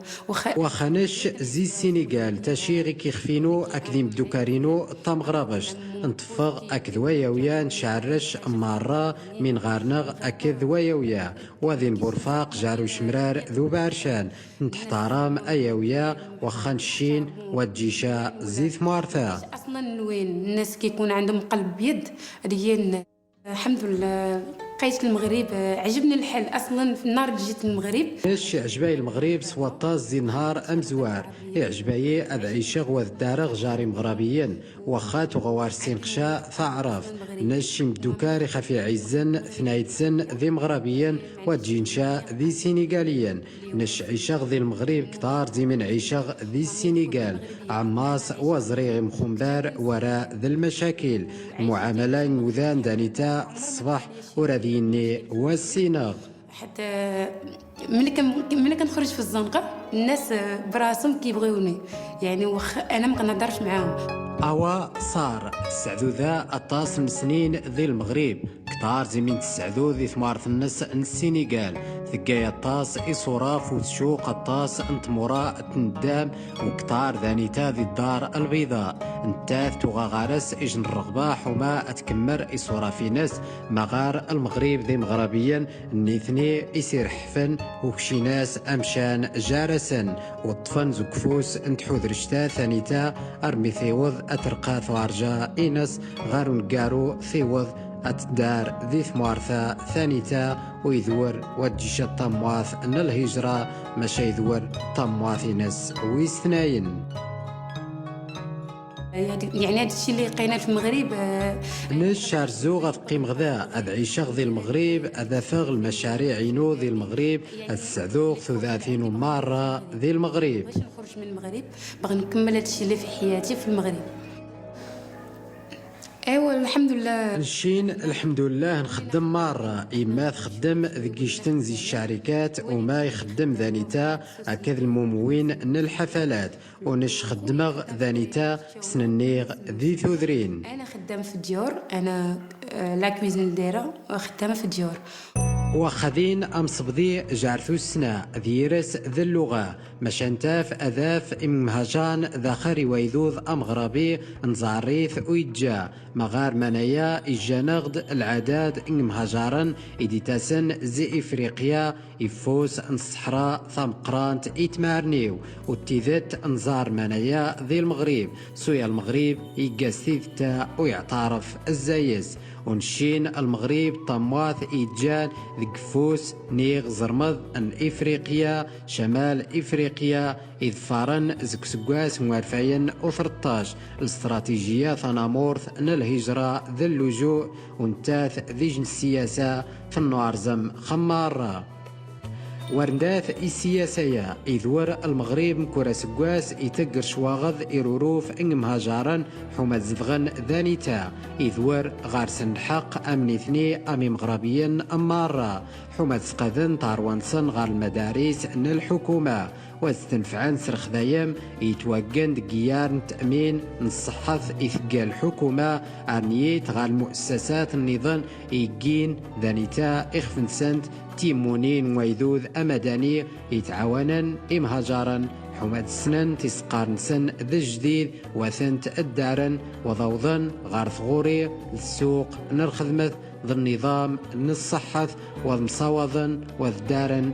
وخنش زي السنغال تاشيغي كيخفينو اكذيم دوكارينو طمغربش نطفغ اكذوايا ويا نشعرش مره من غارنغ اكذوايا ويا وذي بورفاق جارو شمرار ذو بارشان نتحترم اياويا وخنشين والجيشا زيث مارثا اصلا وين الناس كيكون عندهم قلب بيد هي الحمد لله لقيت المغرب عجبني الحال اصلا في النهار اللي جيت المغرب اش عجباي المغرب سوا طاز زي نهار ام زوار عجباي ادعيش غوذ الدارغ جاري مغربيا وخات وغوار سينقشا ثعرف نشي مدوكاري خفي عزن ثنايتسن ذي مغربيا وجينشا ذي سينيغاليا نش عيشاغ ذي المغرب كتار زي من عيشاغ ذي السينيغال عماس وزريغ مخمبار وراء ذي المشاكل المعامله وذان دانيتا الصباح وراذيني والسيناغ حتى ملي كنخرج في الزنقه الناس براسهم كيبغيوني يعني انا ما كنهضرش معاهم. اوا صار تسعدو ذا الطاس من سنين ذي المغرب كتار زي من تسعدو ذي ثمارث الناس السينيغال ثقايا الطاس إصراف وتشوق الطاس انتمورا تندام وكتار ذانيتا ذي الدار البيضاء انتاث تغاغارس إجن الرغبة حما أتكمر إصرافي ناس مغار المغرب ذي مغربيا النيثني إسير حفن وكشي ناس أمشان جارسا والطفن زكفوس انتحوذ رشتا ثانيتا أرمي ثيوض أترقى ثوارجا إنس غارو نقارو ثيوض أتدار ذي ثمارثا ثانيتا ويذور ودجيش الطمواث أن الهجرة مشا يذور طمواث ناس ويستناين. يعني هذا الشيء اللي لقينا في المغرب نشار زوغ قيم غذاء أدعيش ذي المغرب أذا فغ المشاريع عينو ذي المغرب السعذوق ثلاثين مرة ذي المغرب باش نخرج من المغرب باغي نكمل هذا الشيء اللي في حياتي في المغرب. ايوا الحمد لله نشين الحمد لله نخدم مرة إما تخدم ذكيشتن زي الشركات وما يخدم ذانيتا هكذا المموين من الحفلات ونش خدمغ ذانيتا سننيغ ذي ثوذرين. انا خدام في الديور انا لا كويزين دايره وخدامه في الديور وخذين أمصبذي جارثو السنة ذيرس ذي اللغة مشانتاف أذاف مهجان ذاخري ويذوذ أمغربي نزاريث ويجا مغار منايا إجانغد العداد مهجارا إديتاسن زي إفريقيا يفوس الصحراء ثم قرانت إتمارنيو وتيذت نزار منايا ذي المغرب سويا المغرب يقاسيثتا ويعترف الزايز ونشين المغرب طمواث إيجان ذقفوس نيغ زرمض أن إفريقيا شمال إفريقيا إذ فارن زكسكواس موارفين و13 الاستراتيجية ثنامورث أن الهجرة ذي اللجوء ونتاث ذي السياسة في النوارزم خمارة ورداث السياسية إذور المغرب مكورا سكواس يتقر شواغذ إروروف إن مهاجرا حما زدغن ذانيتا إذور غارسن الحق أمن اثني أمي مغربيا أمارا حما تسقذن طاروانسن غار المدارس أن الحكومة واستنفعان سرخ ذايم يتوقن دقيار تأمين نصحث إثقال الحكومة أرنيت غار المؤسسات النظام إيجين ذانيتا إخفن سنت تيمونين ويذوذ أمداني يتعاونن إمهاجرا حماد السنن تسقارنسن ذا جديد وثنت الدارن وضوضن غار ثغوري السوق نرخدمث ذا النظام نصحث ومصاوضن وذدارن